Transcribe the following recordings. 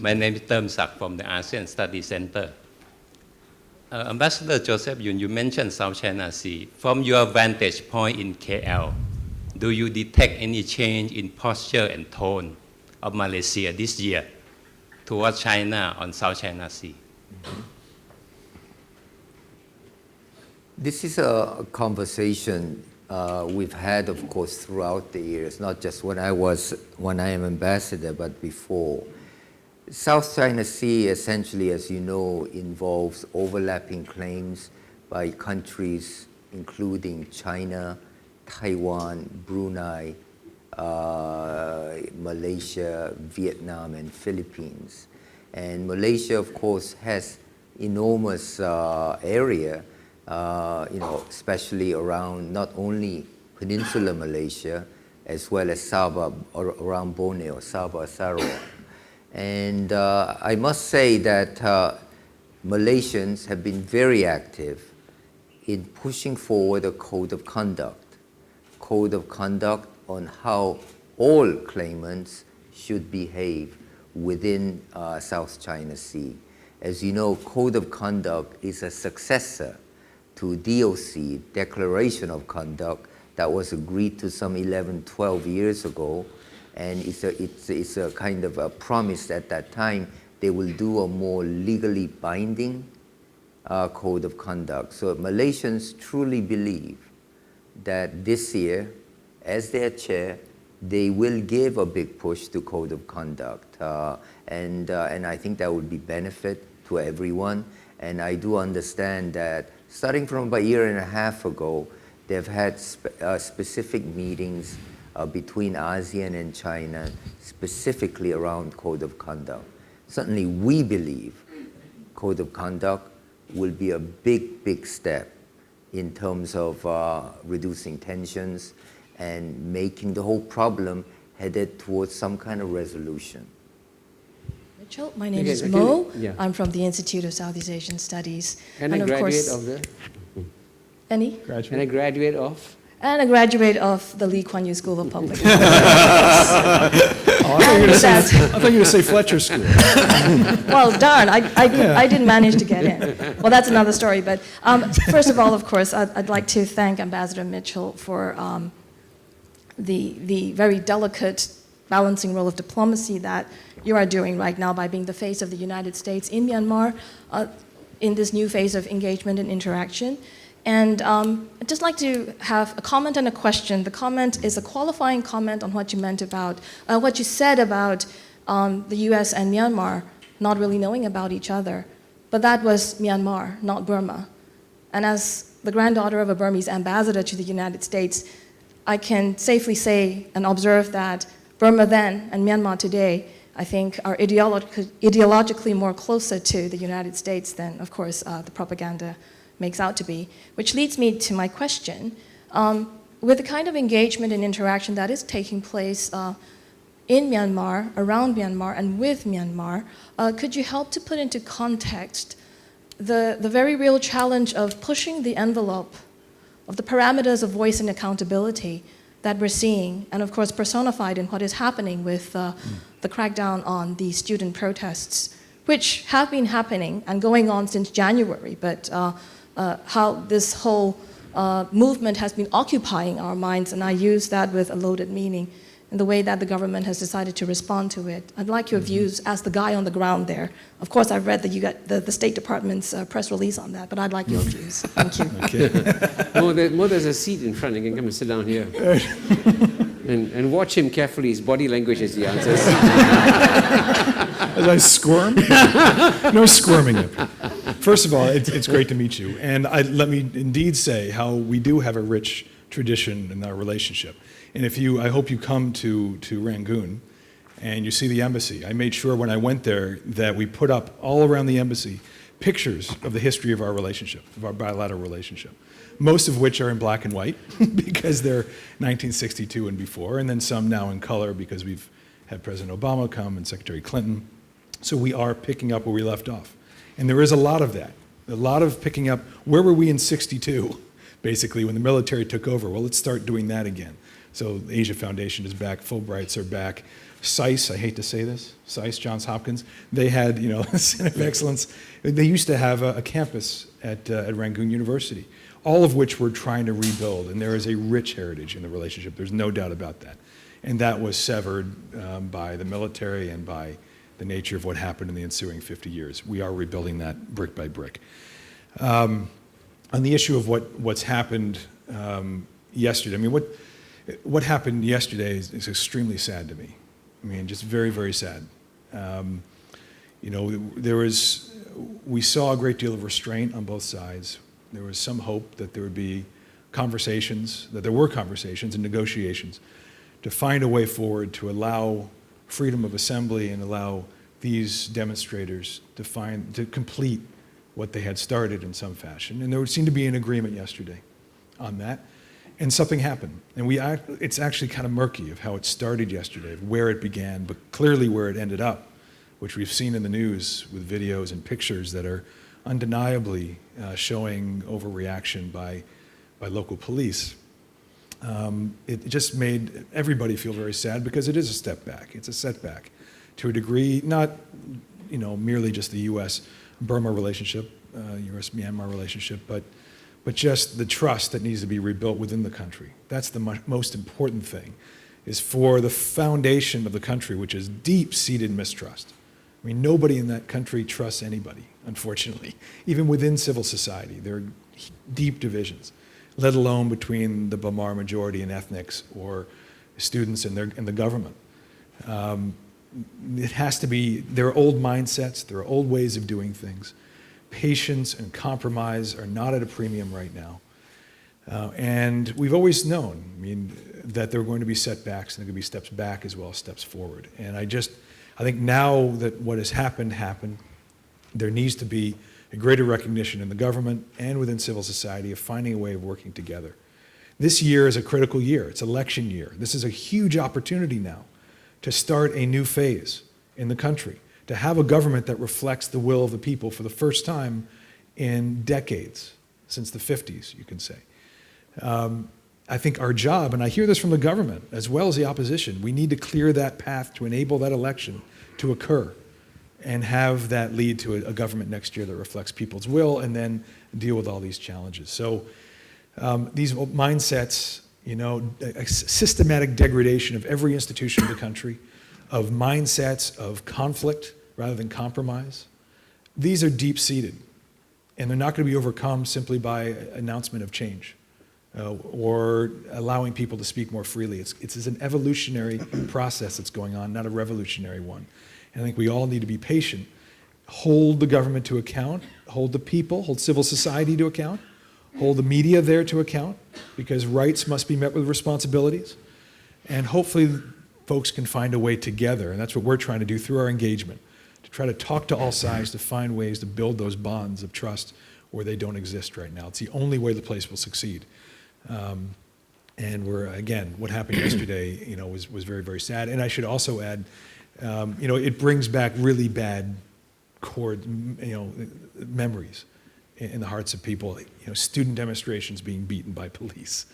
My name is Termsak from the ASEAN Study Center. Ambassador Joseph Yun, you mentioned South China Sea. From your vantage point in KL, do you detect any change in posture and tone of Malaysia this year towards China on South China Sea? This is a conversation we've had, of course, throughout the years, not just when I am ambassador, but before. South China Sea, essentially, as you know, involves overlapping claims by countries including China, Taiwan, Brunei, Malaysia, Vietnam, and Philippines. And Malaysia, of course, has enormous area, especially around not only Peninsular Malaysia, as well as Sabah, or around Borneo, Sabah, Sarawak. And I must say that Malaysians have been very active in pushing forward a code of conduct on how all claimants should behave within South China Sea. As you know, code of conduct is a successor to DOC, Declaration of Conduct, that was agreed to some 11, 12 years ago. And it's a kind of a promise at that time they will do a more legally binding code of conduct. So Malaysians truly believe that this year, as their chair, they will give a big push to code of conduct. And I think that would be benefit to everyone. And I do understand that starting from about a year and a half ago, they've had specific meetings between ASEAN and China, specifically around code of conduct. Certainly we believe code of conduct will be a big, big step in terms of reducing tensions and making the whole problem headed towards some kind of resolution. Mitchell, my name is Mo. Yeah. I'm from the Institute of Southeast Asian Studies. And a graduate of the? Any? Graduate. And a graduate of? And a graduate of the Lee Kuan Yew School of Public Health. I thought you were going to say Fletcher School. Well, darn, I didn't manage to get in. Well, that's another story. But first of all, of course, I'd like to thank Ambassador Mitchell for the very delicate balancing role of diplomacy that you are doing right now by being the face of the United States in Myanmar in this new phase of engagement and interaction. And I'd just like to have a comment and a question. The comment is a qualifying comment on what you meant about, what you said about the US and Myanmar not really knowing about each other. But that was Myanmar, not Burma. And as the granddaughter of a Burmese ambassador to the United States, I can safely say and observe that Burma then and Myanmar today, I think, are ideologically more closer to the United States than, of course, the propaganda makes out to be, which leads me to my question. With the kind of engagement and interaction that is taking place in Myanmar, around Myanmar, and with Myanmar, could you help to put into context the very real challenge of pushing the envelope of the parameters of voice and accountability that we're seeing, and of course personified in what is happening with the crackdown on the student protests, which have been happening and going on since January, but how this whole movement has been occupying our minds, and I use that with a loaded meaning, in the way that the government has decided to respond to it. I'd like your views as the guy on the ground there. Of course, I've read that you got the State Department's press release on that, but I'd like your views. Thank you. Okay. Mo, there's a seat in front. You can come and sit down here. And watch him carefully. His body language as he answers. As I squirm? No squirming. First of all, it's great to meet you. And let me indeed say how we do have a rich tradition in our relationship. And I hope you come to Rangoon and you see the embassy. I made sure when I went there that we put up all around the embassy pictures of the history of our relationship, of our bilateral relationship, most of which are in black and white because they're 1962 and before, and then some now in color because we've had President Obama come and Secretary Clinton. So we are picking up where we left off. And there is a lot of that, a lot of picking up, where were we in '62, basically, when the military took over? Well, let's start doing that again. So the Asia Foundation is back, Fulbrights are back. SAIS, I hate to say this, SAIS, Johns Hopkins, they had, a Center of Excellence. They used to have a campus at Rangoon University, all of which we're trying to rebuild, and there is a rich heritage in the relationship. There's no doubt about that. And that was severed by the military and by the nature of what happened in the ensuing 50 years. We are rebuilding that brick by brick. On the issue of what's happened yesterday, I mean, what happened yesterday is extremely sad to me. I mean, just very, very sad. We saw a great deal of restraint on both sides. There was some hope that there would be conversations, that there were conversations and negotiations to find a way forward to allow freedom of assembly and allow these demonstrators to complete what they had started in some fashion. And there seemed to be an agreement yesterday on that. And something happened. And it's actually kind of murky of how it started yesterday, of where it began, but clearly where it ended up, which we've seen in the news with videos and pictures that are undeniably showing overreaction by local police. It just made everybody feel very sad because it is a step back. It's a setback to a degree, not merely just the U.S.-Burma relationship, U.S.-Myanmar relationship, but just the trust that needs to be rebuilt within the country. That's the most important thing, is for the foundation of the country, which is deep-seated mistrust. I mean, nobody in that country trusts anybody, unfortunately. Even within civil society, there are deep divisions, let alone between the Bamar majority and ethnics or students and the government. It has to be, there are old mindsets, there are old ways of doing things. Patience and compromise are not at a premium right now. And we've always known, that there are going to be setbacks and there are going to be steps back as well as steps forward. And I think now that what has happened, there needs to be a greater recognition in the government and within civil society of finding a way of working together. This year is a critical year. It's election year. This is a huge opportunity now to start a new phase in the country, to have a government that reflects the will of the people for the first time in decades, since the 50s, you can say. I think our job, and I hear this from the government as well as the opposition, we need to clear that path to enable that election to occur and have that lead to a government next year that reflects people's will and then deal with all these challenges. So these mindsets, a systematic degradation of every institution in the country, of mindsets of conflict rather than compromise, these are deep-seated, and they're not going to be overcome simply by announcement of change or allowing people to speak more freely. It's an evolutionary process that's going on, not a revolutionary one. And I think we all need to be patient, hold the government to account, hold the people, hold civil society to account, hold the media there to account, because rights must be met with responsibilities. And hopefully folks can find a way together, and that's what we're trying to do through our engagement, to try to talk to all sides, to find ways to build those bonds of trust where they don't exist right now. It's the only way the place will succeed. And again, what happened yesterday, was very, very sad. And I should also add, it brings back really bad memories in the hearts of people. Student demonstrations being beaten by police.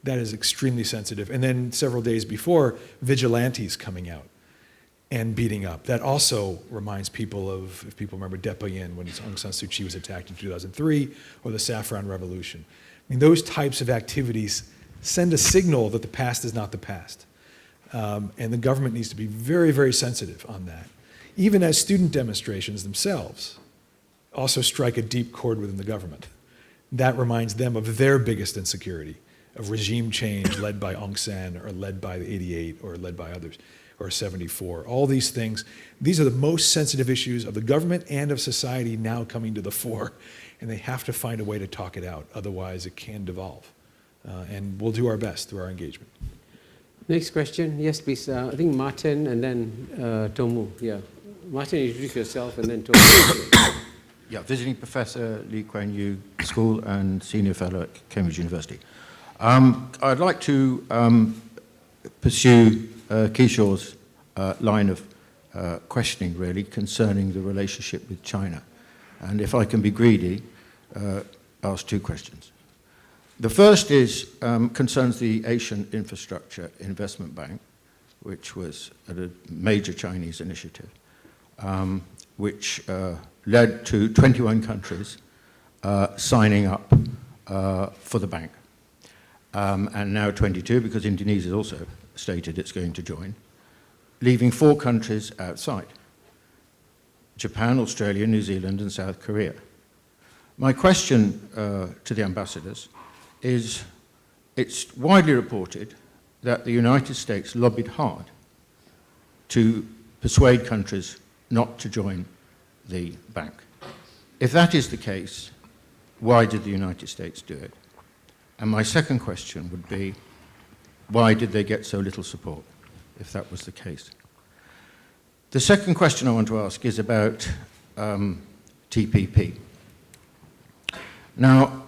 That is extremely sensitive. And then several days before, vigilantes coming out and beating up. That also reminds people of, if people remember Depayin when Aung San Suu Kyi was attacked in 2003, or the Saffron Revolution. Those types of activities send a signal that the past is not the past. And the government needs to be very, very sensitive on that. Even as student demonstrations themselves also strike a deep chord within the government. That reminds them of their biggest insecurity, of regime change led by Aung San or led by the 88 or led by others, or 74. All these things, these are the most sensitive issues of the government and of society now coming to the fore. And they have to find a way to talk it out, otherwise it can devolve. And we'll do our best through our engagement. Next question. Yes, please. I think Martin and then Tomu. Yeah. Martin, introduce yourself and then Tomu. Yeah, visiting Professor Lee Kuan Yew School and Senior Fellow at Cambridge University. I'd like to pursue Kishore's line of questioning, really, concerning the relationship with China. And if I can be greedy, ask two questions. The first concerns the Asian Infrastructure Investment Bank, which was a major Chinese initiative, which led to 21 countries signing up for the bank. And now 22, because Indonesia has also stated it's going to join, leaving 4 countries outside: Japan, Australia, New Zealand, and South Korea. My question to the ambassadors is, it's widely reported that the United States lobbied hard to persuade countries not to join the bank. If that is the case, why did the United States do it? And my second question would be, why did they get so little support, if that was the case? The second question I want to ask is about TPP. Now,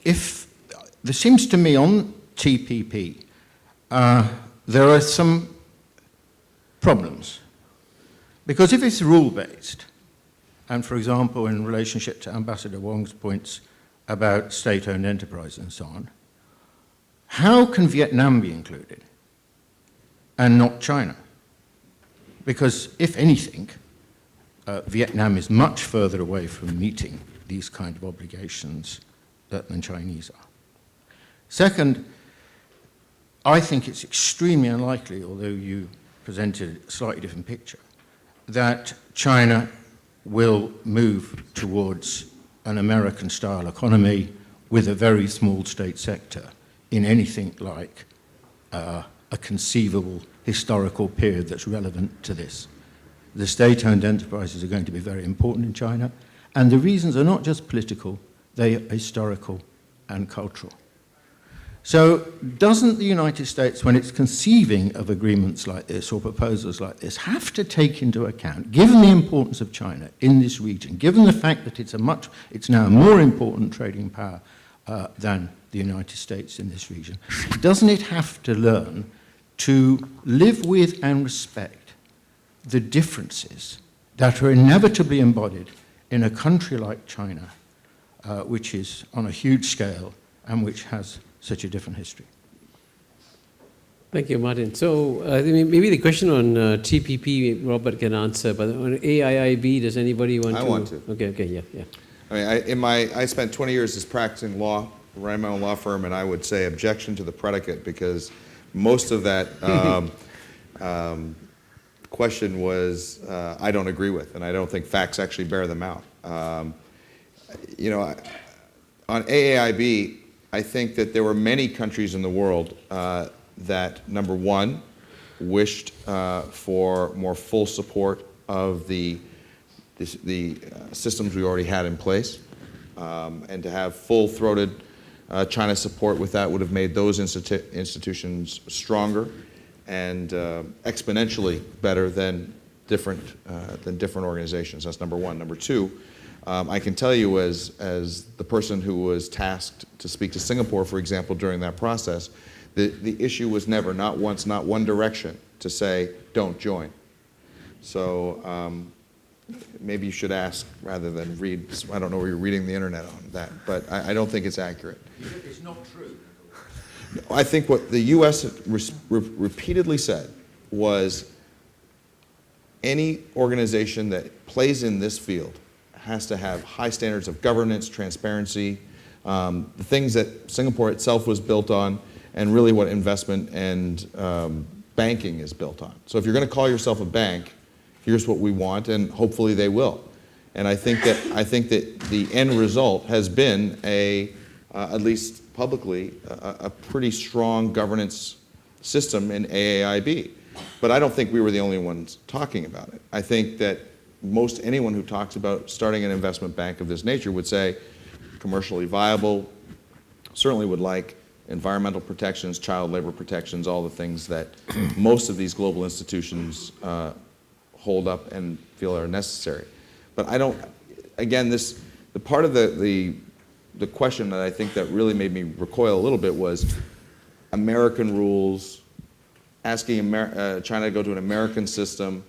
if there seems to me on TPP, there are some problems. Because if it's rule-based, and for example, in relationship to Ambassador Wong's points about state-owned enterprise and so on, how can Vietnam be included and not China? Because if anything, Vietnam is much further away from meeting these kind of obligations than Chinese are. Second, I think it's extremely unlikely, although you presented a slightly different picture, that China will move towards an American-style economy with a very small state sector in anything like a conceivable historical period that's relevant to this. The state-owned enterprises are going to be very important in China, and the reasons are not just political, they are historical and cultural. So doesn't the United States, when it's conceiving of agreements like this or proposals like this, have to take into account, given the importance of China in this region, given the fact that it's now a more important trading power than the United States in this region, doesn't it have to learn to live with and respect the differences that are inevitably embodied in a country like China, which is on a huge scale and which has such a different history? Thank you, Martin. So maybe the question on TPP, Robert can answer, but on AIIB, does anybody want to? I want to. Okay, yeah. I mean, I spent 20 years as practicing law, ran my own law firm, and I would say objection to the predicate, because most of that question was I don't agree with, and I don't think facts actually bear them out. You know, on AIIB, I think that there were many countries in the world that, number one, wished for more full support of the systems we already had in place, and to have full-throated China support with that would have made those institutions stronger and exponentially better than different organizations. That's number one. Number two, I can tell you as the person who was tasked to speak to Singapore, for example, during that process, the issue was never, not once, not one direction, to say, don't join. So maybe you should ask rather than read. I don't know where you're reading the internet on that, but I don't think it's accurate. It's not true. I think what the U.S. repeatedly said was any organization that plays in this field has to have high standards of governance, transparency, the things that Singapore itself was built on, and really what investment and banking is built on. So if you're going to call yourself a bank, here's what we want, and hopefully they will. And I think that the end result has been at least publicly, a pretty strong governance system in AIIB. But I don't think we were the only ones talking about it. I think that most anyone who talks about starting an investment bank of this nature would say commercially viable, certainly would like environmental protections, child labor protections, all the things that most of these global institutions hold up and feel are necessary. But I don't, again, the part of the question that I think that really made me recoil a little bit was American rules, asking China to go to an American system.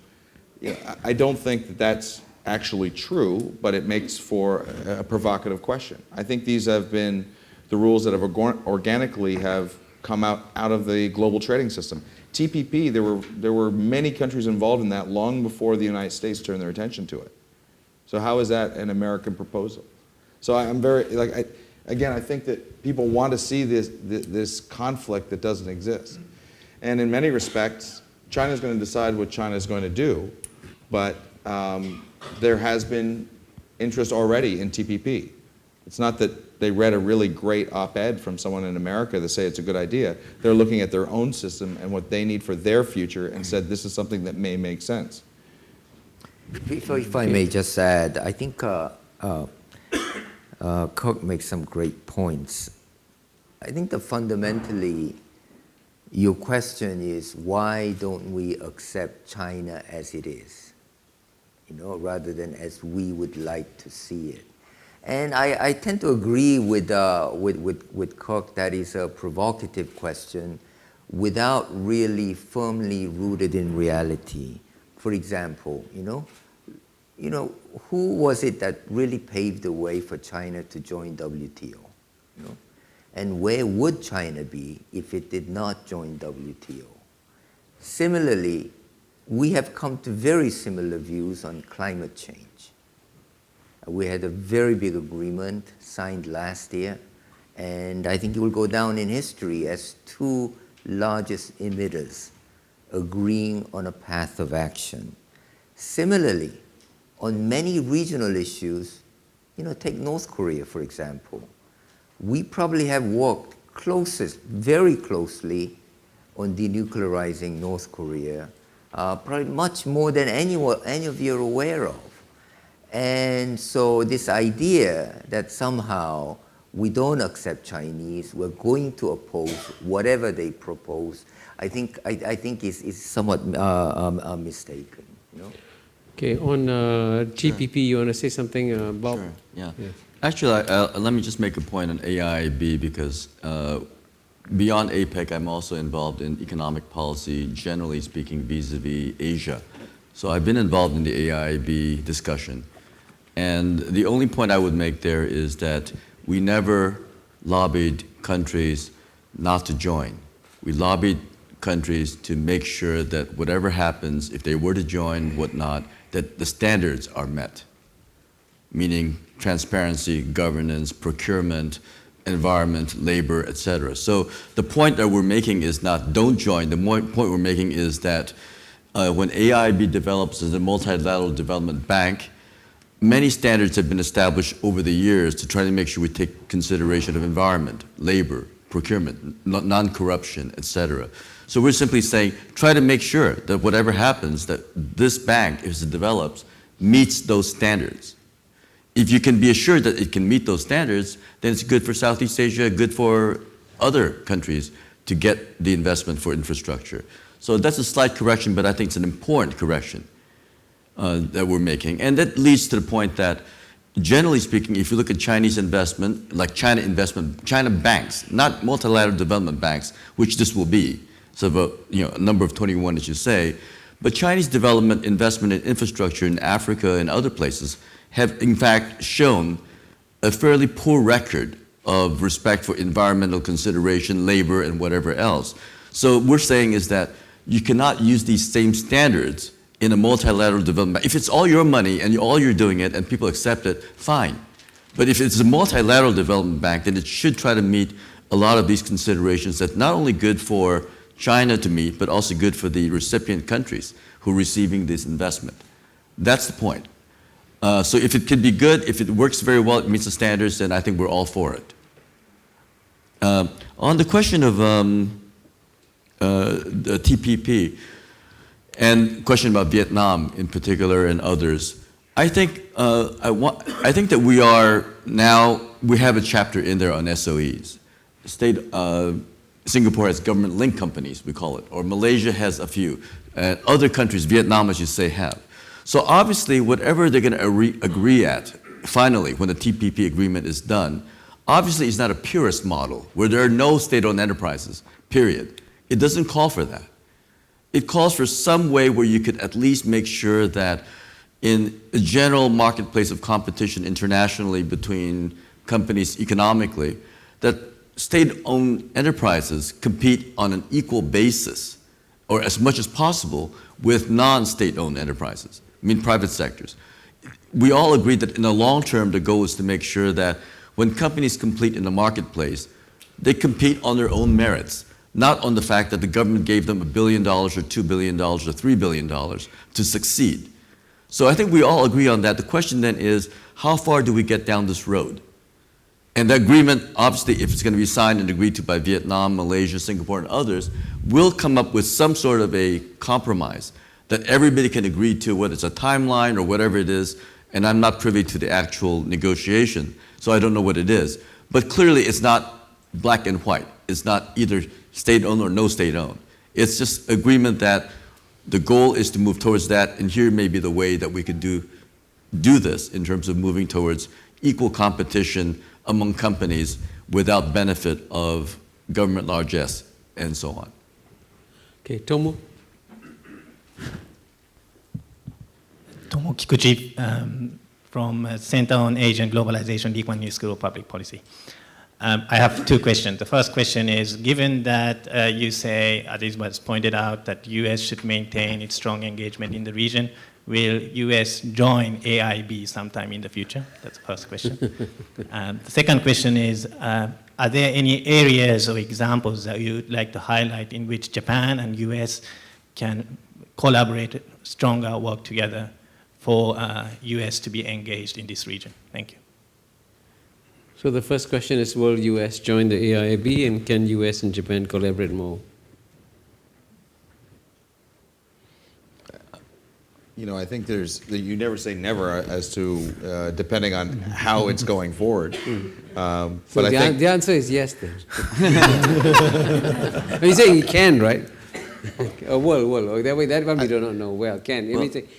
You know, I don't think that that's actually true, but it makes for a provocative question. I think these have been the rules that have organically have come out of the global trading system. TPP, there were many countries involved in that long before the United States turned their attention to it. So how is that an American proposal? So I'm very, again, I think that people want to see this conflict that doesn't exist. And in many respects, China's going to decide what China's going to do, but there has been interest already in TPP. It's not that they read a really great op-ed from someone in America that say it's a good idea. They're looking at their own system and what they need for their future and said this is something that may make sense. If I may just add, I think Kirk makes some great points. I think that fundamentally, your question is why don't we accept China as it is, rather than as we would like to see it. And I tend to agree with Kirk that is a provocative question without really firmly rooted in reality. For example, who was it that really paved the way for China to join WTO? And where would China be if it did not join WTO? Similarly, we have come to very similar views on climate change. We had a very big agreement signed last year, and I think it will go down in history as two largest emitters agreeing on a path of action. Similarly, on many regional issues, take North Korea, for example. We probably have worked very closely on denuclearizing North Korea, probably much more than any of you are aware of. And so this idea that somehow we don't accept Chinese, we're going to oppose whatever they propose, I think is somewhat mistaken. Okay, on TPP, you want to say something, Bob? Sure, yeah. Actually, let me just make a point on AIIB because beyond APEC, I'm also involved in economic policy, generally speaking, vis-a-vis Asia. So I've been involved in the AIIB discussion. And the only point I would make there is that we never lobbied countries not to join. We lobbied countries to make sure that whatever happens, if they were to join, whatnot, that the standards are met, meaning transparency, governance, procurement, environment, labor, etc. So the point that we're making is not don't join. The point we're making is that when AIIB develops as a multilateral development bank, many standards have been established over the years to try to make sure we take consideration of environment, labor, procurement, non-corruption, etc. So we're simply saying, try to make sure that whatever happens, that this bank, as it develops, meets those standards. If you can be assured that it can meet those standards, then it's good for Southeast Asia, good for other countries to get the investment for infrastructure. So that's a slight correction, but I think it's an important correction that we're making. And that leads to the point that, generally speaking, if you look at Chinese investment, like China banks, not multilateral development banks, which this will be, so a number of 21, as you say, but Chinese development investment in infrastructure in Africa and other places have in fact shown a fairly poor record of respect for environmental consideration, labor, and whatever else. So we're saying is that you cannot use these same standards in a multilateral development. If it's all your money and all you're doing it and people accept it, fine. But if it's a multilateral development bank, then it should try to meet a lot of these considerations that's not only good for China to meet, but also good for the recipient countries who are receiving this investment. That's the point. So if it can be good, if it works very well, it meets the standards, then I think we're all for it. On the question of the TPP, and question about Vietnam in particular and others, I think that we have a chapter in there on SOEs. Singapore has government-linked companies, we call it, or Malaysia has a few. Other countries, Vietnam, as you say, have. So obviously, whatever they're going to agree at, finally, when the TPP agreement is done, obviously it's not a purist model where there are no state-owned enterprises, period. It doesn't call for that. It calls for some way where you could at least make sure that in a general marketplace of competition internationally between companies economically, that state-owned enterprises compete on an equal basis, or as much as possible, with non-state-owned enterprises, I mean private sectors. We all agree that in the long term, the goal is to make sure that when companies compete in the marketplace, they compete on their own merits, not on the fact that the government gave them $1 billion or $2 billion or $3 billion to succeed. So I think we all agree on that. The question then is, how far do we get down this road? And the agreement, obviously, if it's going to be signed and agreed to by Vietnam, Malaysia, Singapore, and others, will come up with some sort of a compromise that everybody can agree to, whether it's a timeline or whatever it is. And I'm not privy to the actual negotiation, so I don't know what it is. But clearly, it's not black and white. It's not either state-owned or no state-owned. It's just agreement that the goal is to move towards that, and here may be the way that we could do this in terms of moving towards equal competition among companies without benefit of government largesse and so on. Okay, Tomo. Tomo Kikuchi from Center on Asian Globalization, Lee Kuan Yew School of Public Policy. I have two questions. The first question is, given that you say, as it was pointed out, that U.S. should maintain its strong engagement in the region, will U.S. join AIIB sometime in the future? That's the first question. The second question is, are there any areas or examples that you would like to highlight in which Japan and U.S. can collaborate stronger, work together for U.S. to be engaged in this region? Thank you. So the first question is, will U.S. join the AIIB, and can U.S. and Japan collaborate more? You know, I think you never say never as to, depending on how it's going forward. So But I think the answer is yes then. He's saying he can, right? Well, that one we do not know. Well, can.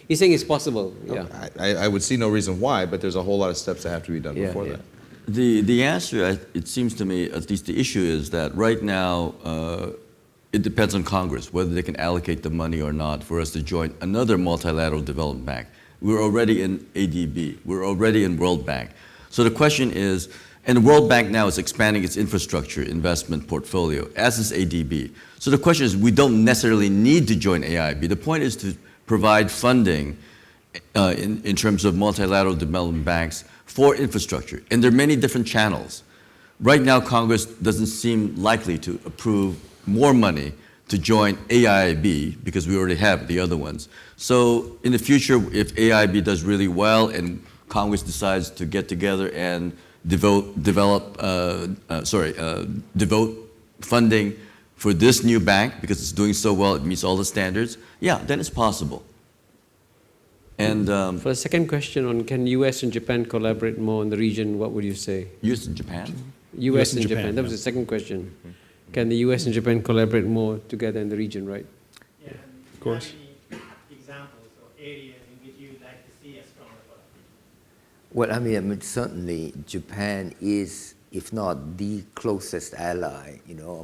He's saying it's possible. Yeah. I would see no reason why, but there's a whole lot of steps that have to be done before that. The answer, it seems to me, at least the issue is that right now, it depends on Congress whether they can allocate the money or not for us to join another multilateral development bank. We're already in ADB. We're already in World Bank. So the question is, and the World Bank now is expanding its infrastructure investment portfolio, as is ADB. So the question is, we don't necessarily need to join AIIB. The point is to provide funding in terms of multilateral development banks for infrastructure. And there are many different channels. Right now, Congress doesn't seem likely to approve more money to join AIIB because we already have the other ones. So in the future, if AIIB does really well and Congress decides to get together and devote funding for this new bank because it's doing so well, it meets all the standards, yeah, then it's possible. And for the second question on can U.S. and Japan collaborate more in the region, what would you say? U.S. and Japan? U.S. and Japan. That was the second question. Mm-hmm. Can the U.S. and Japan collaborate more together in the region, right? Yeah, of course. Any examples or areas in which you would like to see a stronger collaboration? Well, I mean, certainly Japan is, if not the closest ally, you know,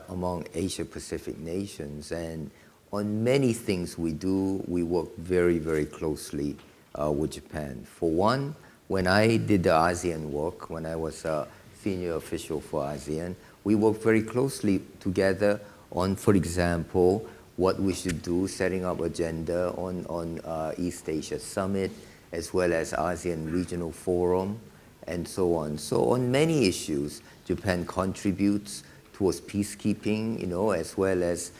among Asia-Pacific nations. And on many things we do, we work very, very closely with Japan. For one, when I did the ASEAN work, when I was a senior official for ASEAN, we worked very closely together on, for example, what we should do, setting up agenda on East Asia Summit, as well as ASEAN Regional Forum, and so on. So on many issues, Japan contributes towards peacekeeping, you know, as well as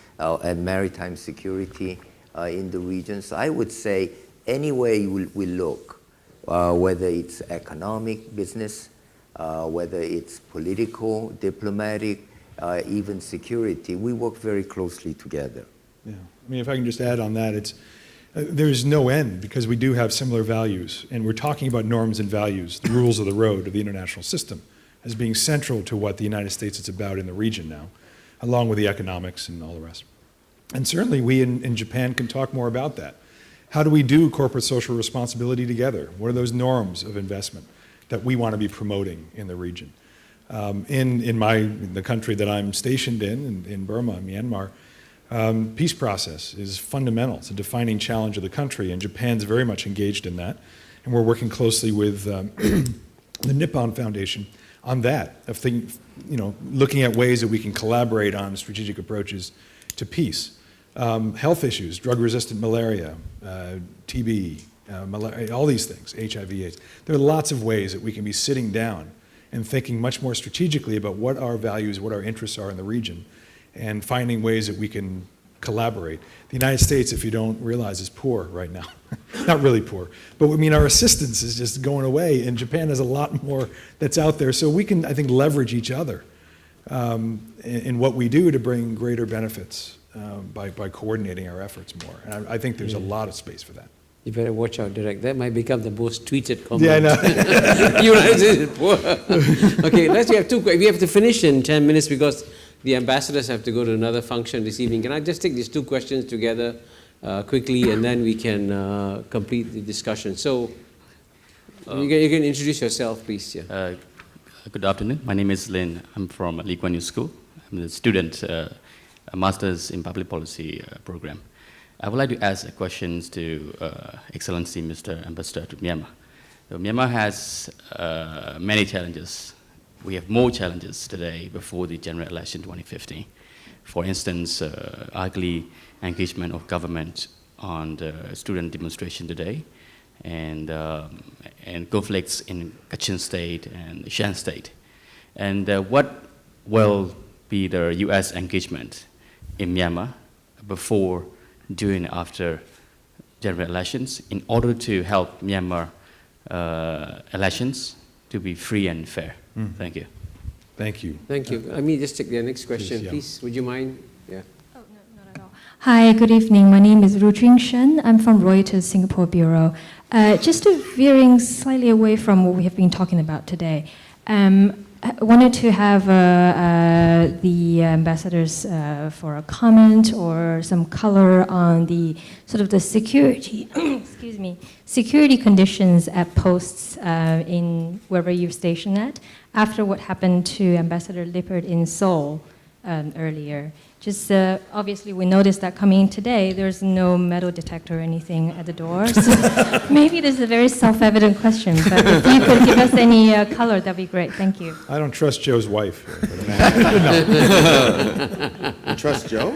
maritime security in the region. So I would say anywhere we look, whether it's economic, business, whether it's political, diplomatic, even security, we work very closely together. Yeah, I mean, if I can just add on that, there's no end because we do have similar values, and we're talking about norms and values, the rules of the road of the international system, as being central to what the United States is about in the region now, along with the economics and all the rest. And certainly we in Japan can talk more about that. How do we do corporate social responsibility together? What are those norms of investment that we want to be promoting in the region? In the country that I'm stationed in Burma, Myanmar, Peace process is fundamental. It's a defining challenge of the country, and Japan's very much engaged in that. And we're working closely with the Nippon Foundation on that, looking at ways that we can collaborate on strategic approaches to peace. Health issues, drug-resistant malaria, TB, malaria, all these things, HIV/AIDS. There are lots of ways that we can be sitting down and thinking much more strategically about what our values, what our interests are in the region, and finding ways that we can collaborate. The United States, if you don't realize, is poor right now. Not really poor, but I mean, our assistance is just going away, and Japan has a lot more that's out there. So we can, I think, leverage each other in what we do to bring greater benefits by coordinating our efforts more. And I think there's a lot of space for that. You better watch out, Direct. That might become the most tweeted comment. Yeah, I know. United States is poor. Okay, we have to finish in 10 minutes because the ambassadors have to go to another function this evening. Can I just take these two questions together quickly, and then we can complete the discussion? So you can introduce yourself, please. Yeah. Good afternoon. My name is Lin. I'm from Lee Kuan Yew School. I'm a student, a master's in public policy program. I would like to ask questions to Excellency Mr. Ambassador to Myanmar. Myanmar has many challenges. We have more challenges today before the general election 2015. For instance, ugly engagement of government on the student demonstration today, and conflicts in Kachin State and Shan State. And what will be the U.S. engagement in Myanmar before, during, and after general elections in order to help Myanmar elections to be free and fair? Thank you. Thank you. Thank you. Let me just take the next question, please. Would you mind? Yeah. Oh, no, not at all. Hi, good evening. My name is Rujing Shen. I'm from Reuters Singapore Bureau. Just veering slightly away from what we have been talking about today, I wanted to have the ambassadors for a comment or some color on the sort of the security, excuse me, security conditions at posts in wherever you're stationed at after what happened to Ambassador Lippert in Seoul earlier. Just obviously we noticed that coming in today, there's no metal detector or anything at the door. So maybe this is a very self-evident question, but if you could give us any color, that'd be great. Thank you. I don't trust Joe's wife. You trust Joe?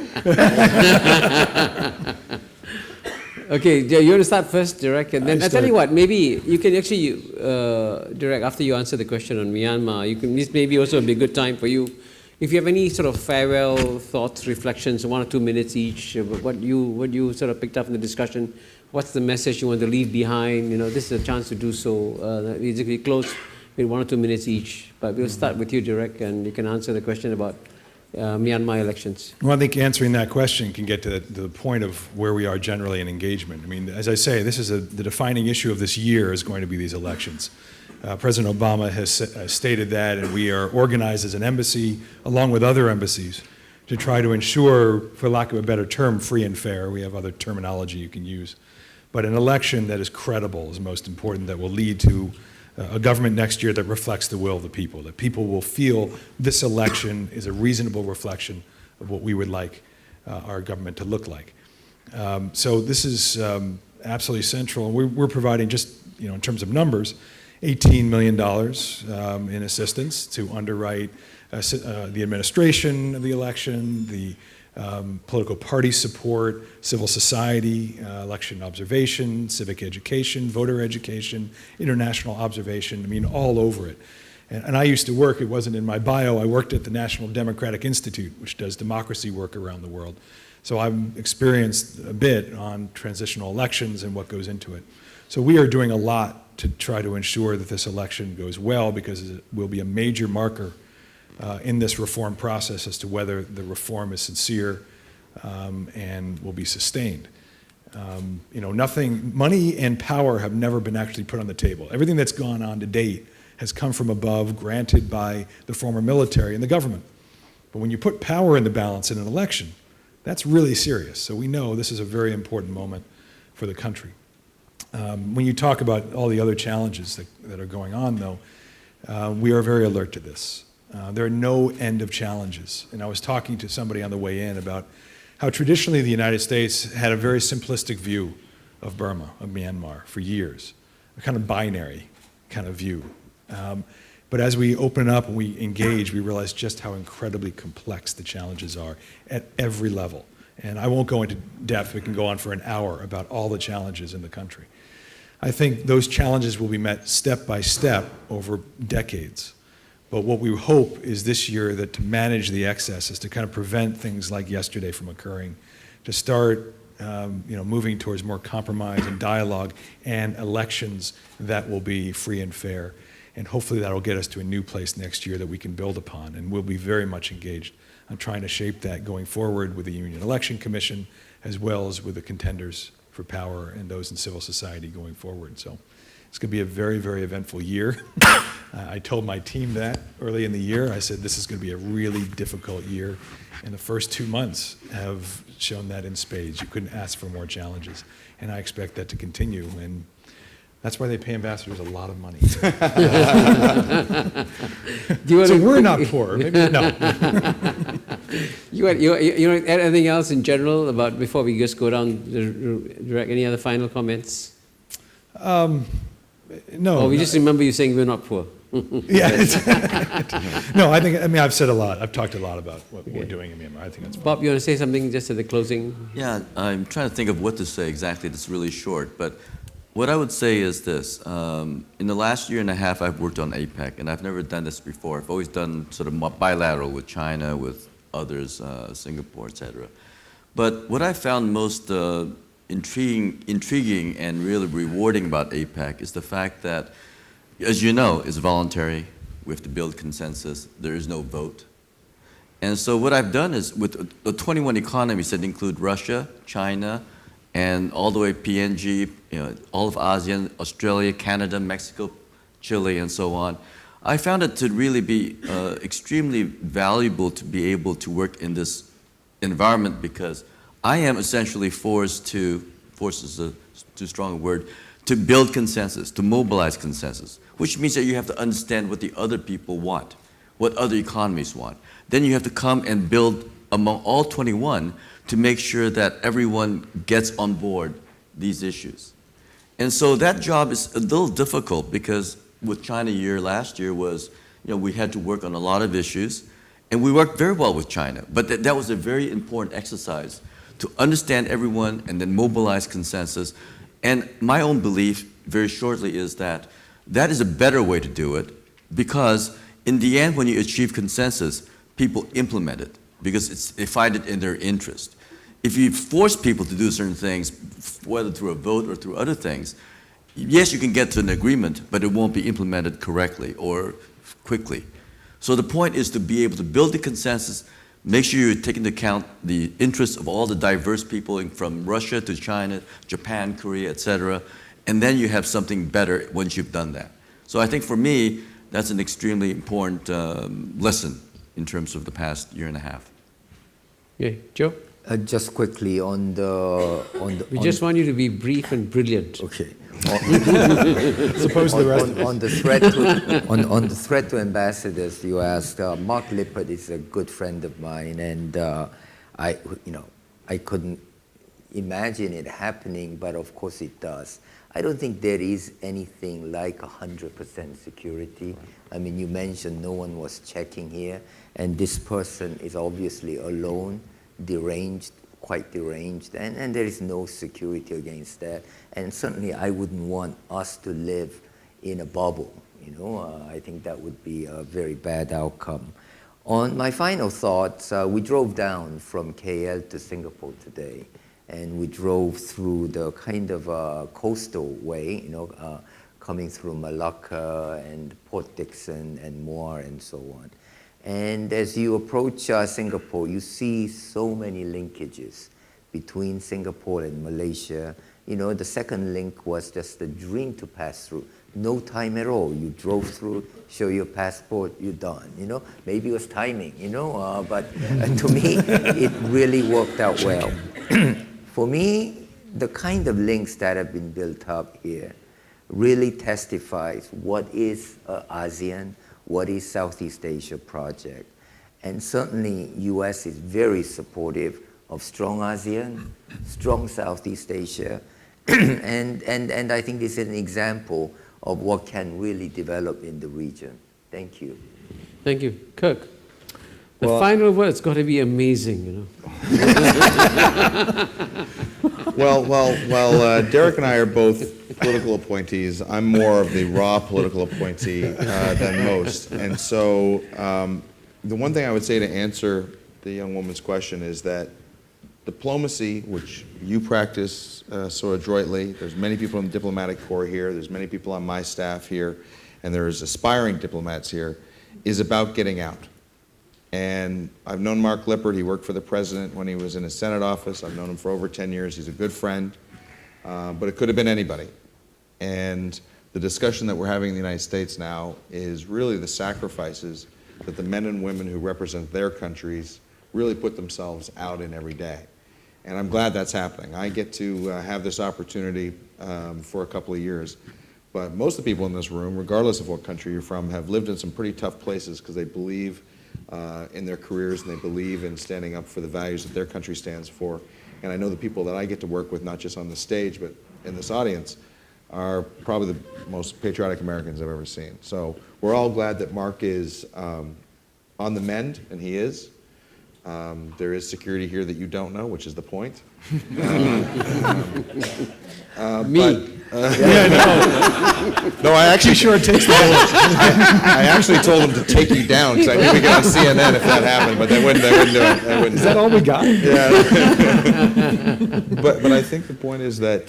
Okay, you want to start first, Direct? And then I'll tell you what, maybe you can actually, Direct, after you answer the question on Myanmar, you can, this maybe also be a good time for you. If you have any sort of farewell thoughts, reflections, 1 or 2 minutes each, what you sort of picked up in the discussion, what's the message you want to leave behind? You know, this is a chance to do so. Basically close with 1 or 2 minutes each. But we'll start with you, Direct, and you can answer the question about Myanmar elections. Well, I think answering that question can get to the point of where we are generally in engagement. I mean, as I say, this is the defining issue of this year is going to be these elections. President Obama has stated that, and we are organized as an embassy, along with other embassies, to try to ensure, for lack of a better term, free and fair. We have other terminology you can use. But an election that is credible is most important, that will lead to a government next year that reflects the will of the people, that people will feel this election is a reasonable reflection of what we would like our government to look like. So this is absolutely central. And we're providing just, in terms of numbers, $18 million in assistance to underwrite the administration of the election, the political party support, civil society, election observation, civic education, voter education, international observation, I mean, all over it. And I used to work, it wasn't in my bio, I worked at the National Democratic Institute, which does democracy work around the world. So I've experienced a bit on transitional elections and what goes into it. So we are doing a lot to try to ensure that this election goes well, because it will be a major marker in this reform process as to whether the reform is sincere and will be sustained. Money and power have never been actually put on the table. Everything that's gone on to date has come from above, granted by the former military and the government. But when you put power in the balance in an election, that's really serious. So we know this is a very important moment for the country. When you talk about all the other challenges that are going on, though, we are very alert to this. There are no end of challenges. And I was talking to somebody on the way in about how traditionally the United States had a very simplistic view of Burma, of Myanmar, for years, a kind of binary kind of view. But as we open up and we engage, we realize just how incredibly complex the challenges are at every level. And I won't go into depth, we can go on for an hour about all the challenges in the country. I think those challenges will be met step by step over decades. But what we hope is this year that to manage the excesses, to kind of prevent things like yesterday from occurring, to start moving towards more compromise and dialogue and elections that will be free and fair. And hopefully that will get us to a new place next year that we can build upon. And we'll be very much engaged on trying to shape that going forward with the Union Election Commission, as well as with the contenders for power and those in civil society going forward. So it's going to be a very, very eventful year. I told my team that early in the year. I said, this is going to be a really difficult year. And the first 2 months have shown that in spades. You couldn't ask for more challenges. And I expect that to continue. And that's why they pay ambassadors a lot of money. So we're not poor. Maybe, no. You want to add anything else in general about, before we just go down, direct any other final comments? No. Or we just remember you saying we're not poor. Yeah. No, I've said a lot. I've talked a lot about what we're doing in Myanmar. I think that's fine. Bob, you want to say something just at the closing? Yeah, I'm trying to think of what to say exactly that's really short, but what I would say is this. In the last year and a half, I've worked on APEC, and I've never done this before. I've always done sort of bilateral with China, with others, Singapore, et cetera. But what I found most intriguing and really rewarding about APEC is the fact that, as you know, it's voluntary. We have to build consensus. There is no vote. And so what I've done is, with the 21 economies that include Russia, China, and all the way PNG, all of ASEAN, Australia, Canada, Mexico, Chile, and so on, I found it to really be extremely valuable to be able to work in this environment, because I am essentially forced is too strong a word, to build consensus, to mobilize consensus, which means that you have to understand what the other people want, what other economies want. Then you have to come and build among all 21 to make sure that everyone gets on board these issues. And so that job is a little difficult, because with China year last year was, we had to work on a lot of issues, and we worked very well with China. But that was a very important exercise to understand everyone and then mobilize consensus. And my own belief, very shortly, is that that is a better way to do it, because in the end, when you achieve consensus, people implement it, because they find it in their interest. If you force people to do certain things, whether through a vote or through other things, yes, you can get to an agreement, but it won't be implemented correctly or quickly. So the point is to be able to build the consensus, make sure you take into account the interests of all the diverse people from Russia to China, Japan, Korea, et cetera, and then you have something better once you've done that. So I think for me, that's an extremely important lesson in terms of the past year and a half. Okay, Joe? Just quickly on the. We just want you to be brief and brilliant. Okay. Suppose the rest of us. On the threat to ambassadors, you asked. Mark Lippert is a good friend of mine, and I couldn't imagine it happening, but of course it does. I don't think there is anything like 100% security. I mean, you mentioned no one was checking here, and this person is obviously alone, deranged, quite deranged, and there is no security against that. And certainly I wouldn't want us to live in a bubble, I think that would be a very bad outcome. On my final thoughts, we drove down from KL to Singapore today, and we drove through the kind of coastal way, coming through Malacca and Port Dickson and Muar and so on. And as you approach Singapore, you see so many linkages between Singapore and Malaysia. The second link was just a dream to pass through. No time at all. You drove through, show your passport, you're done. Maybe it was timing, but to me, it really worked out well. For me, the kind of links that have been built up here really testifies what is ASEAN, what is Southeast Asia project. And certainly, US is very supportive of strong ASEAN, strong Southeast Asia, and I think this is an example of what can really develop in the region. Thank you. Thank you. Kirk, the Well- final word's got to be amazing, you know. Well, Derek and I are both political appointees. I'm more of the raw political appointee than most. And so the one thing I would say to answer the young woman's question is that diplomacy, which you practice so adroitly, there's many people in the diplomatic corps here, there's many people on my staff here, and there's aspiring diplomats here, is about getting out. And I've known Mark Lippert. He worked for the president when he was in his Senate office. I've known him for over 10 years. He's a good friend. But it could have been anybody. And the discussion that we're having in the United States now is really the sacrifices that the men and women who represent their countries really put themselves out in every day. And I'm glad that's happening. I get to have this opportunity for a couple of years. But most of the people in this room, regardless of what country you're from, have lived in some pretty tough places because they believe in their careers and they believe in standing up for the values that their country stands for. And I know the people that I get to work with, not just on the stage, but in this audience, are probably the most patriotic Americans I've ever seen. So we're all glad that Mark is on the mend, and he is. There is security here that you don't know, which is the point. Me. No, I actually Sure, it takes the bullet. I actually told him to take you down because I knew we get on CNN if that happened, but they wouldn't do it. They wouldn't Is do that it. all we got? But I think the point is that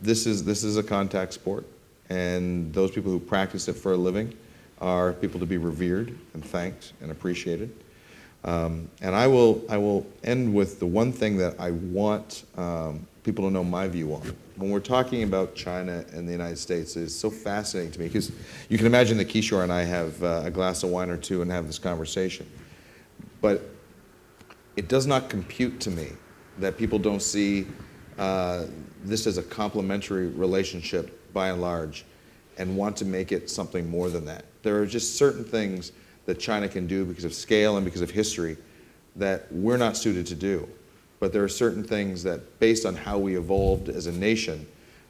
this is a contact sport, and those people who practice it for a living are people to be revered and thanked and appreciated. And I will end with the one thing that I want people to know my view on. When we're talking about China and the United States, it's so fascinating to me because you can imagine that Kishore and I have a glass of wine or two and have this conversation. But it does not compute to me that people don't see this as a complementary relationship by and large and want to make it something more than that. There are just certain things that China can do because of scale and because of history that we're not suited to do. But there are certain things that, based on how we evolved as a nation,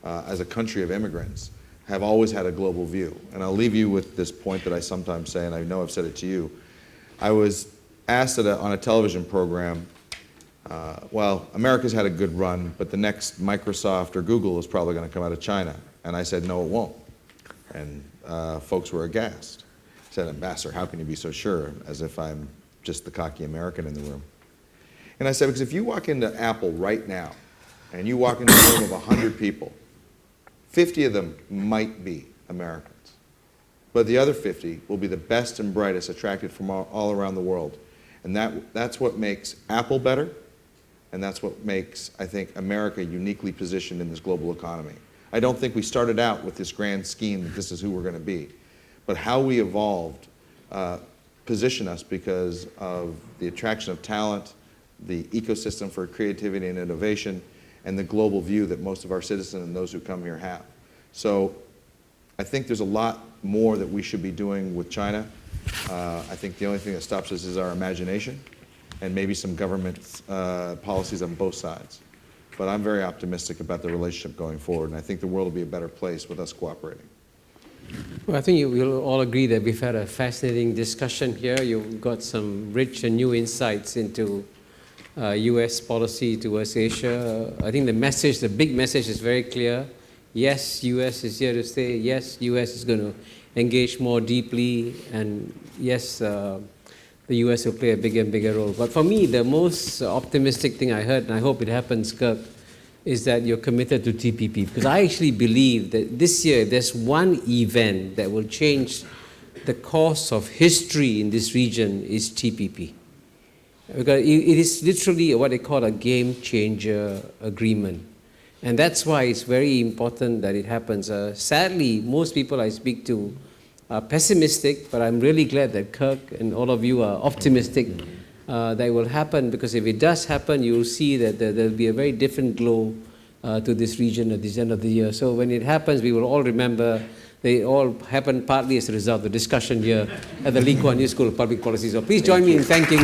as a country of immigrants, have always had a global view. And I'll leave you with this point that I sometimes say, and I know I've said it to you. I was asked on a television program, well, America's had a good run, but the next Microsoft or Google is probably going to come out of China. And I said, no, it won't. And folks were aghast. I said, Ambassador, how can you be so sure? As if I'm just the cocky American in the room. And I said, because if you walk into Apple right now, and you walk into a room of 100 people, 50 of them might be Americans. But the other 50 will be the best and brightest attracted from all around the world. And that's what makes Apple better, and that's what makes, I think, America uniquely positioned in this global economy. I don't think we started out with this grand scheme that this is who we're going to be. But how we evolved positioned us because of the attraction of talent, the ecosystem for creativity and innovation, and the global view that most of our citizens and those who come here have. So I think there's a lot more that we should be doing with China. I think the only thing that stops us is our imagination and maybe some government policies on both sides. But I'm very optimistic about the relationship going forward, and I think the world will be a better place with us cooperating. Well, I think we'll all agree that we've had a fascinating discussion here. You've got some rich and new insights into U.S. policy towards Asia. I think the big message is very clear. Yes, U.S. is here to stay. Yes, U.S. is going to engage more deeply. And yes, the U.S. will play a bigger and bigger role. But for me, the most optimistic thing I heard, and I hope it happens, Kirk, is that you're committed to TPP. Because I actually believe that this year, there's one event that will change the course of history in this region is TPP. Because it is literally what they call a game changer agreement. And that's why it's very important that it happens. Sadly, most people I speak to are pessimistic, but I'm really glad that Kirk and all of you are optimistic that it will happen, because if it does happen, you'll see that there'll be a very different glow to this region at the end of the year. So when it happens, we will all remember they all happened partly as a result of the discussion here at the Lee Kuan Yew School of Public Policy. So please join me in thanking